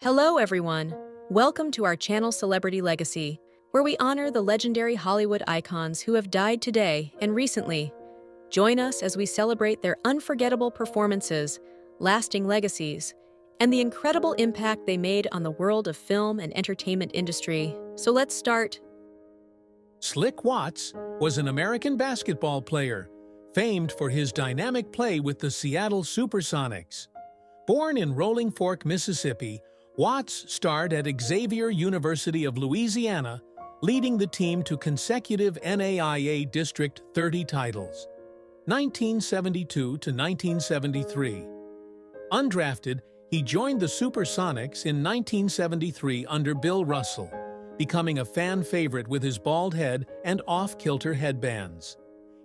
Hello, everyone. Welcome to our channel Celebrity Legacy, where we honor the legendary Hollywood icons who have died today and recently. Join us as we celebrate their unforgettable performances, lasting legacies, and the incredible impact they made on the world of film and entertainment industry. So let's start. Slick Watts was an American basketball player, famed for his dynamic play with the Seattle Supersonics. Born in Rolling Fork, Mississippi, Watts starred at Xavier University of Louisiana, leading the team to consecutive NAIA District 30 titles, 1972 to 1973. Undrafted, he joined the Supersonics in 1973 under Bill Russell, becoming a fan favorite with his bald head and off-kilter headbands.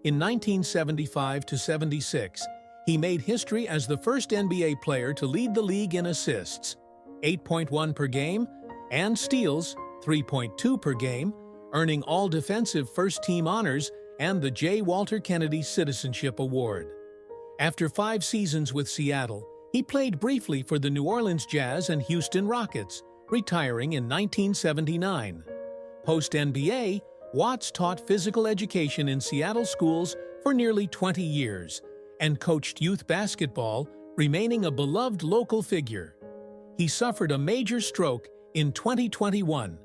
In 1975 to 76, he made history as the first NBA player to lead the league in assists, 8.1 per game, and steals, 3.2 per game, earning all-defensive first-team honors and the J. Walter Kennedy Citizenship Award. After 5 seasons with Seattle, he played briefly for the New Orleans Jazz and Houston Rockets, retiring in 1979. Post-NBA, Watts taught physical education in Seattle schools for nearly 20 years and coached youth basketball, remaining a beloved local figure. He suffered a major stroke in 2021,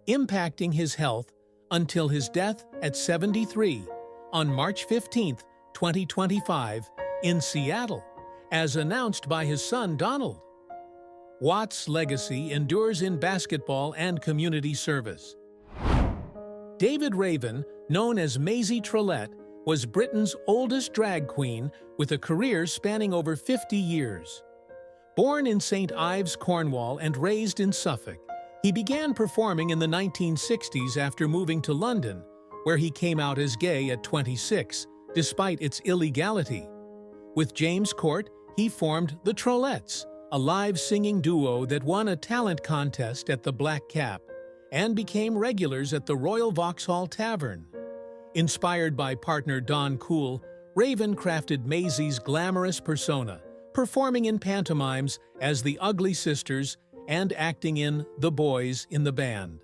impacting his health until his death at 73 on March 15, 2025, in Seattle, as announced by his son Donald. Watts' legacy endures in basketball and community service. David Raven, known as Maisie Trollette, was Britain's oldest drag queen with a career spanning over 50 years. Born in St. Ives, Cornwall, and raised in Suffolk, he began performing in the 1960s after moving to London, where he came out as gay at 26, despite its illegality. With James Court, he formed the Trollettes, a live singing duo that won a talent contest at the Black Cap and became regulars at the Royal Vauxhall Tavern. Inspired by partner Don Cool, Raven crafted Maisie's glamorous persona, performing in pantomimes as the Ugly Sisters and acting in The Boys in the Band.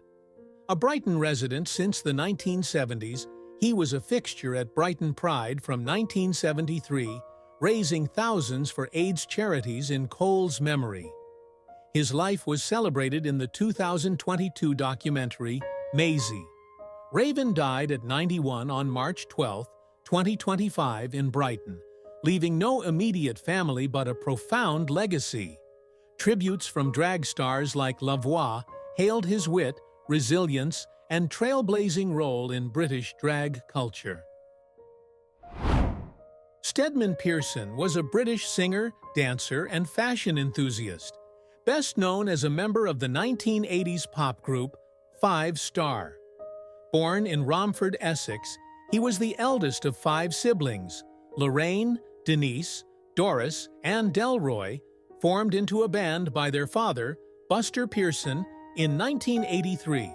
A Brighton resident since the 1970s, he was a fixture at Brighton Pride from 1973, raising thousands for AIDS charities in Cole's memory. His life was celebrated in the 2022 documentary, Maisie. Raven died at 91 on March 12, 2025 in Brighton, leaving no immediate family but a profound legacy. Tributes from drag stars like Lavoie hailed his wit, resilience, and trailblazing role in British drag culture. Stedman Pearson was a British singer, dancer, and fashion enthusiast, best known as a member of the 1980s pop group 5 Star. Born in Romford, Essex, he was the eldest of 5 siblings. Lorraine, Denise, Doris, and Delroy formed into a band by their father, Buster Pearson, in 1983.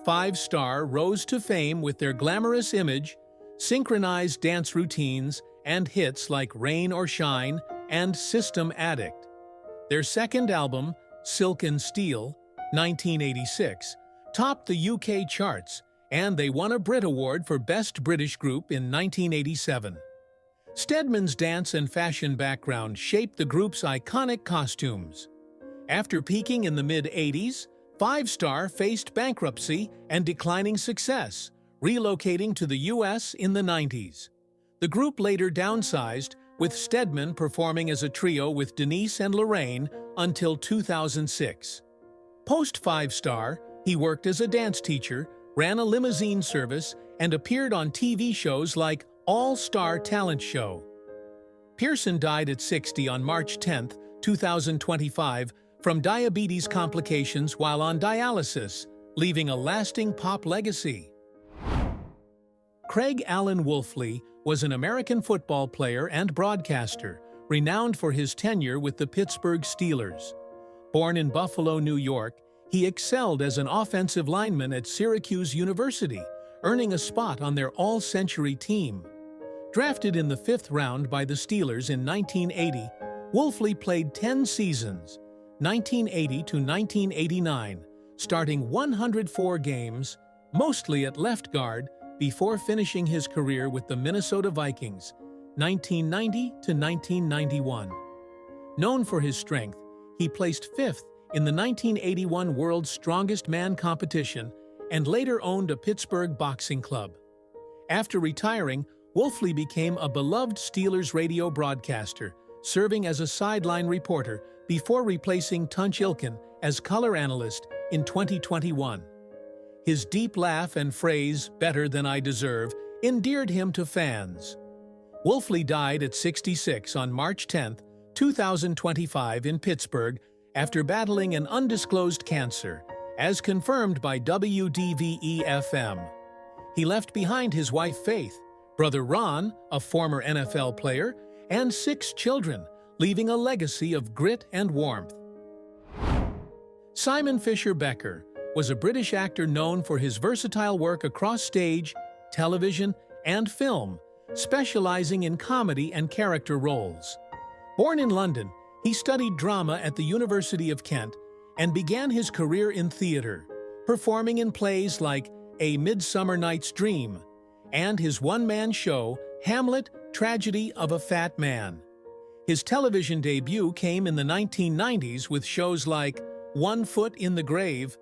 5 Star rose to fame with their glamorous image, synchronized dance routines, and hits like Rain or Shine and System Addict. Their second album, Silk and Steel, 1986, topped the UK charts, and they won a Brit Award for Best British Group in 1987. Stedman's dance and fashion background shaped the group's iconic costumes. After peaking in the mid-80s, 5 Star faced bankruptcy and declining success, relocating to the US in the 90s. The group later downsized, with Stedman performing as a trio with Denise and Lorraine until 2006. Post 5 Star, he worked as a dance teacher, ran a limousine service, and appeared on TV shows like All-Star Talent Show. Pearson died at 60 on March 10, 2025, from diabetes complications while on dialysis, leaving a lasting pop legacy. Craig Allen Wolfley was an American football player and broadcaster, renowned for his tenure with the Pittsburgh Steelers. Born in Buffalo, New York, he excelled as an offensive lineman at Syracuse University, earning a spot on their all-century team. Drafted in the 5th round by the Steelers in 1980, Wolfley played 10 seasons, 1980 to 1989, starting 104 games, mostly at left guard, before finishing his career with the Minnesota Vikings, 1990 to 1991. Known for his strength, he placed fifth in the 1981 World's Strongest Man competition and later owned a Pittsburgh boxing club. After retiring, Wolfley became a beloved Steelers radio broadcaster, serving as a sideline reporter before replacing Tunch Ilkin as color analyst in 2021. His deep laugh and phrase, "better than I deserve," endeared him to fans. Wolfley died at 66 on March 10, 2025 in Pittsburgh after battling an undisclosed cancer, as confirmed by WDVE-FM. He left behind his wife Faith, brother Ron, a former NFL player, and 6 children, leaving a legacy of grit and warmth. Simon Fisher Becker was a British actor known for his versatile work across stage, television, and film, specializing in comedy and character roles. Born in London, he studied drama at the University of Kent and began his career in theater, performing in plays like A Midsummer Night's Dream and his one-man show, Hamlet, Tragedy of a Fat Man. His television debut came in the 1990s with shows like One Foot in the Grave,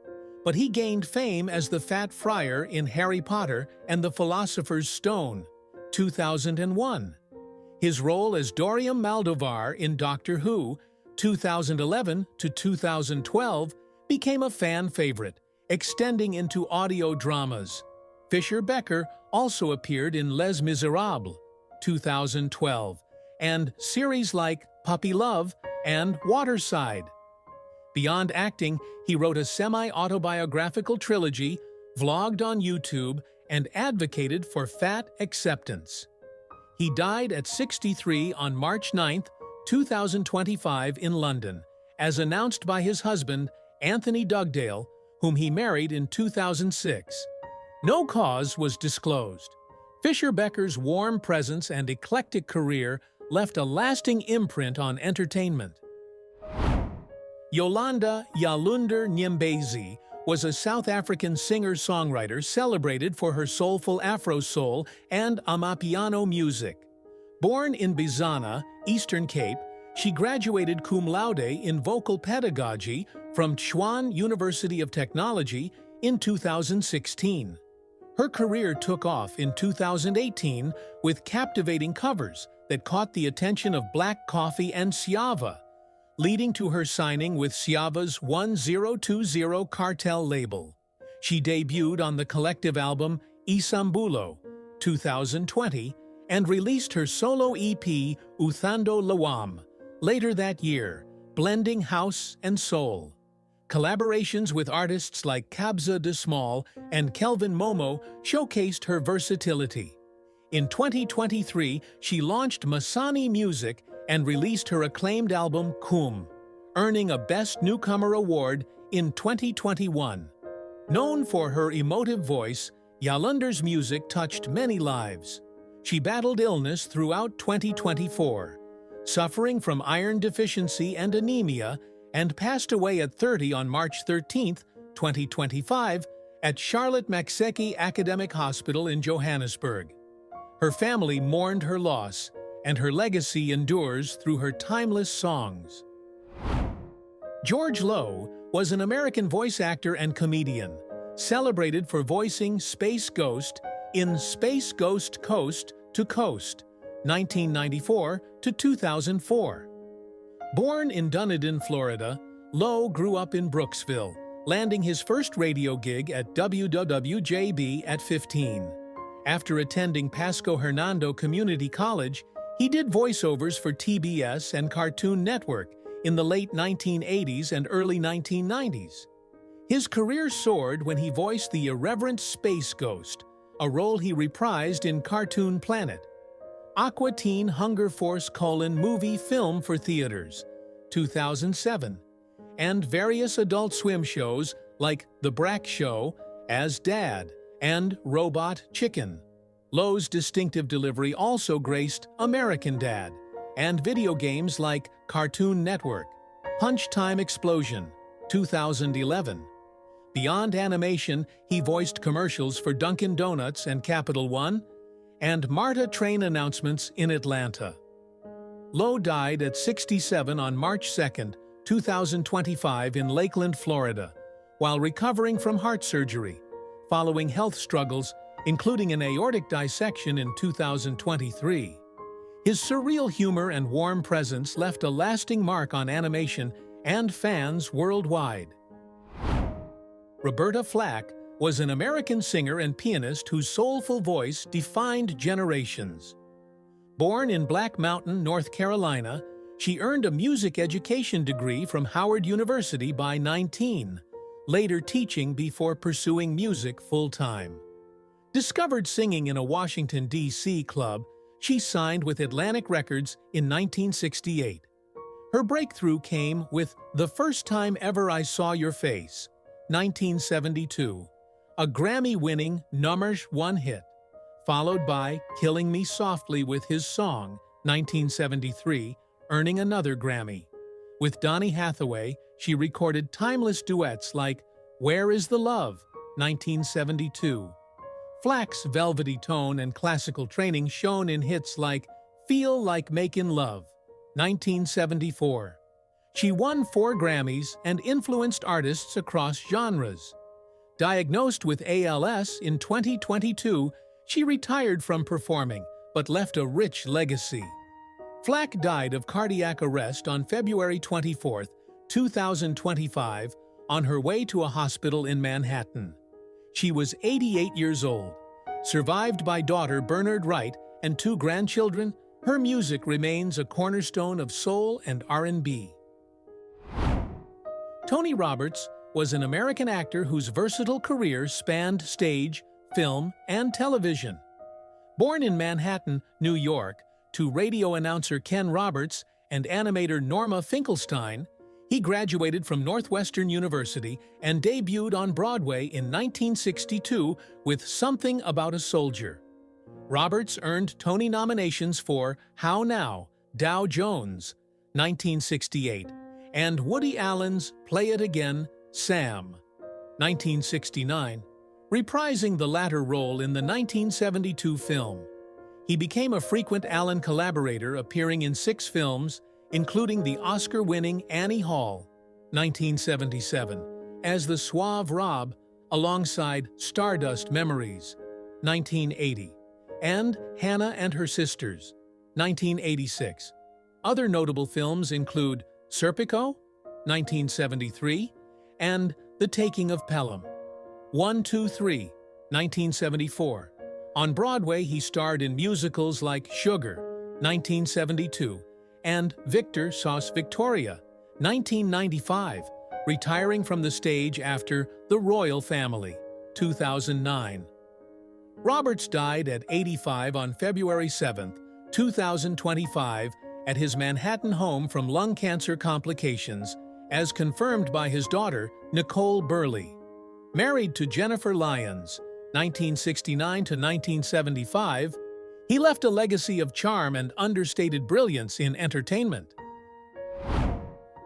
but he gained fame as the Fat Friar in Harry Potter and the Philosopher's Stone, 2001. His role as Dorium Maldovar in Doctor Who, 2011 to 2012, became a fan favorite, extending into audio dramas. Fisher Becker also appeared in Les Miserables, 2012, and series like Puppy Love and Waterside. Beyond acting, he wrote a semi-autobiographical trilogy, vlogged on YouTube, and advocated for fat acceptance. He died at 63 on March 9, 2025 in London, as announced by his husband, Anthony Dugdale, whom he married in 2006. No cause was disclosed. Fisher Becker's warm presence and eclectic career left a lasting imprint on entertainment. Yolanda Nyembezi was a South African singer-songwriter celebrated for her soulful Afro soul and Amapiano music. Born in Bizana, Eastern Cape, she graduated cum laude in vocal pedagogy from Tshwane University of Technology in 2016. Her career took off in 2018 with captivating covers that caught the attention of Black Coffee and Siava, leading to her signing with Siava's 1020 Cartel label. She debuted on the collective album Isambulo, 2020, and released her solo EP Uthando Lawam later that year, blending house and soul. Collaborations with artists like Kabza De Small and Kelvin Momo showcased her versatility. In 2023, she launched Masani Music and released her acclaimed album Kum, earning a Best Newcomer award in 2021. Known for her emotive voice, Yolanda's music touched many lives. She battled illness throughout 2024, suffering from iron deficiency and anemia, and passed away at 30 on March 13, 2025, at Charlotte Maxeke Academic Hospital in Johannesburg. Her family mourned her loss, and her legacy endures through her timeless songs. George Lowe was an American voice actor and comedian, celebrated for voicing Space Ghost in Space Ghost Coast to Coast, 1994 to 2004. Born in Dunedin, Florida, Lowe grew up in Brooksville, landing his first radio gig at WWJB at 15. After attending Pasco Hernando Community College, he did voiceovers for TBS and Cartoon Network in the late 1980s and early 1990s. His career soared when he voiced the irreverent Space Ghost, a role he reprised in Cartoon Planet. Aqua Teen Hunger Force: movie film for theaters, 2007, and various Adult Swim shows like The Brack Show, As Dad, and Robot Chicken. Lowe's distinctive delivery also graced American Dad and video games like Cartoon Network. Punch Time Explosion, 2011. Beyond animation, he voiced commercials for Dunkin' Donuts and Capital One, and MARTA train announcements in Atlanta. Lowe died at 67 on March 2, 2025 in Lakeland, Florida, while recovering from heart surgery, following health struggles, including an aortic dissection in 2023. His surreal humor and warm presence left a lasting mark on animation and fans worldwide. Roberta Flack was an American singer and pianist whose soulful voice defined generations. Born in Black Mountain, North Carolina, she earned a music education degree from Howard University by 19, later teaching before pursuing music full-time. Discovered singing in a Washington, D.C. club, she signed with Atlantic Records in 1968. Her breakthrough came with The First Time Ever I Saw Your Face, 1972, a Grammy-winning number 1 hit, followed by Killing Me Softly with His Song, 1973, earning another Grammy. With Donny Hathaway, she recorded timeless duets like Where Is the Love, 1972. Flack's velvety tone and classical training shone in hits like Feel Like Makin' Love, 1974. She won 4 Grammys and influenced artists across genres. Diagnosed with ALS in 2022, she retired from performing, but left a rich legacy. Flack died of cardiac arrest on February 24, 2025, on her way to a hospital in Manhattan. She was 88 years old. Survived by daughter Bernard Wright and 2 grandchildren, her music remains a cornerstone of soul and R&B. Tony Roberts was an American actor whose versatile career spanned stage, film, and television. Born in Manhattan, New York, to radio announcer Ken Roberts and animator Norma Finkelstein, he graduated from Northwestern University and debuted on Broadway in 1962 with Something About a Soldier. Roberts earned Tony nominations for How Now, Dow Jones, 1968, and Woody Allen's Play It Again, Sam, 1969, reprising the latter role in the 1972 film. He became a frequent Allen collaborator, appearing in 6 films, including the Oscar-winning Annie Hall, 1977, as the suave Rob, alongside Stardust Memories, 1980, and Hannah and Her Sisters, 1986. Other notable films include Serpico, 1973, and The Taking of Pelham, 1, 2, 3, 1974. On Broadway, he starred in musicals like Sugar, 1972, and Victor Sauce Victoria, 1995, retiring from the stage after The Royal Family, 2009. Roberts died at 85 on February 7, 2025, at his Manhattan home from lung cancer complications, as confirmed by his daughter, Nicole Burley. Married to Jennifer Lyons, 1969 to 1975, he left a legacy of charm and understated brilliance in entertainment.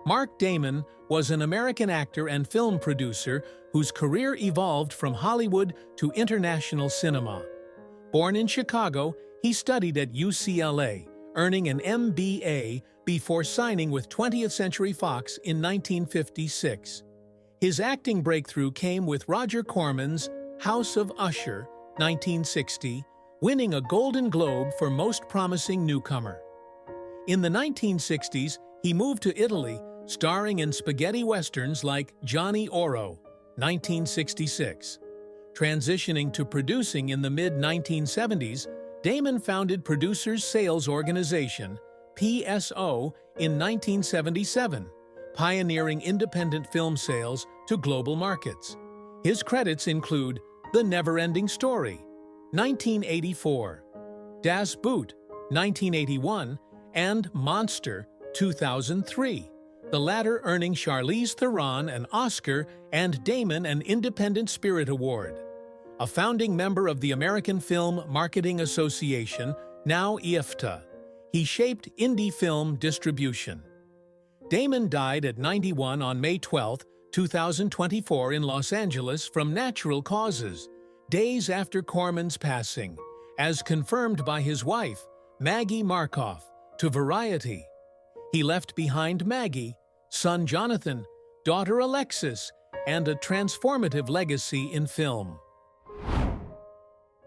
Mark Damon was an American actor and film producer whose career evolved from Hollywood to international cinema. Born in Chicago, he studied at UCLA, earning an MBA before signing with 20th Century Fox in 1956. His acting breakthrough came with Roger Corman's House of Usher, 1960, winning a Golden Globe for Most Promising Newcomer. In the 1960s, he moved to Italy, starring in spaghetti westerns like Johnny Oro, 1966. Transitioning to producing in the mid-1970s, Damon founded Producers Sales Organization, PSO, in 1977, pioneering independent film sales to global markets. His credits include The Never-Ending Story, 1984, Das Boot, 1981, and Monster, 2003, the latter earning Charlize Theron an Oscar and Damon an Independent Spirit Award. A founding member of the American Film Marketing Association, now IFTA, he shaped indie film distribution. Damon died at 91 on May 12, 2024 in Los Angeles from natural causes, days after Corman's passing, as confirmed by his wife, Maggie Markoff, to Variety. He left behind Maggie, son Jonathan, daughter Alexis, and a transformative legacy in film.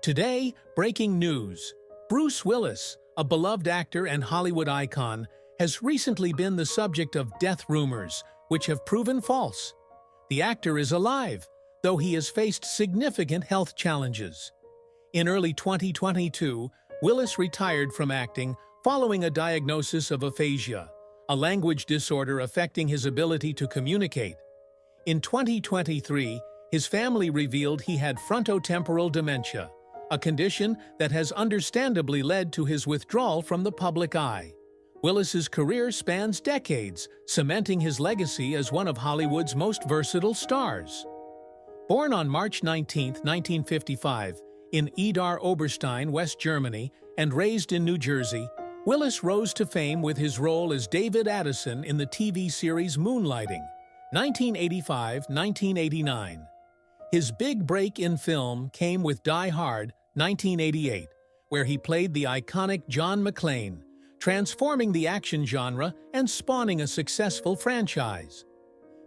Today, breaking news. Bruce Willis, a beloved actor and Hollywood icon, has recently been the subject of death rumors, which have proven false. The actor is alive, though he has faced significant health challenges. In early 2022, Willis retired from acting following a diagnosis of aphasia, a language disorder affecting his ability to communicate. In 2023, his family revealed he had frontotemporal dementia, a condition that has understandably led to his withdrawal from the public eye. Willis's career spans decades, cementing his legacy as one of Hollywood's most versatile stars. Born on March 19, 1955, in Idar Oberstein, West Germany, and raised in New Jersey, Willis rose to fame with his role as David Addison in the TV series Moonlighting, 1985-1989. His big break in film came with Die Hard, 1988, where he played the iconic John McClane, transforming the action genre and spawning a successful franchise.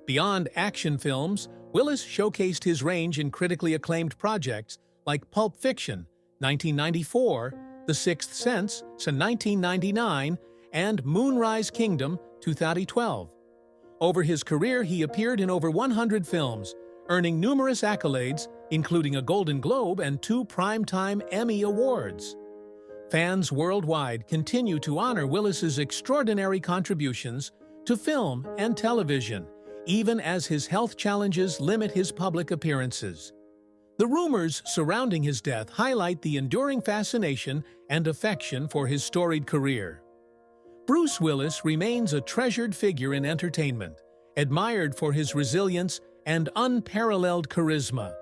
Beyond action films, Willis showcased his range in critically acclaimed projects like Pulp Fiction, 1994, The Sixth Sense, 1999, and Moonrise Kingdom, 2012. Over his career, he appeared in over 100 films, earning numerous accolades, including a Golden Globe and 2 Primetime Emmy Awards. Fans worldwide continue to honor Willis's extraordinary contributions to film and television, even as his health challenges limit his public appearances. The rumors surrounding his death highlight the enduring fascination and affection for his storied career. Bruce Willis remains a treasured figure in entertainment, admired for his resilience and unparalleled charisma.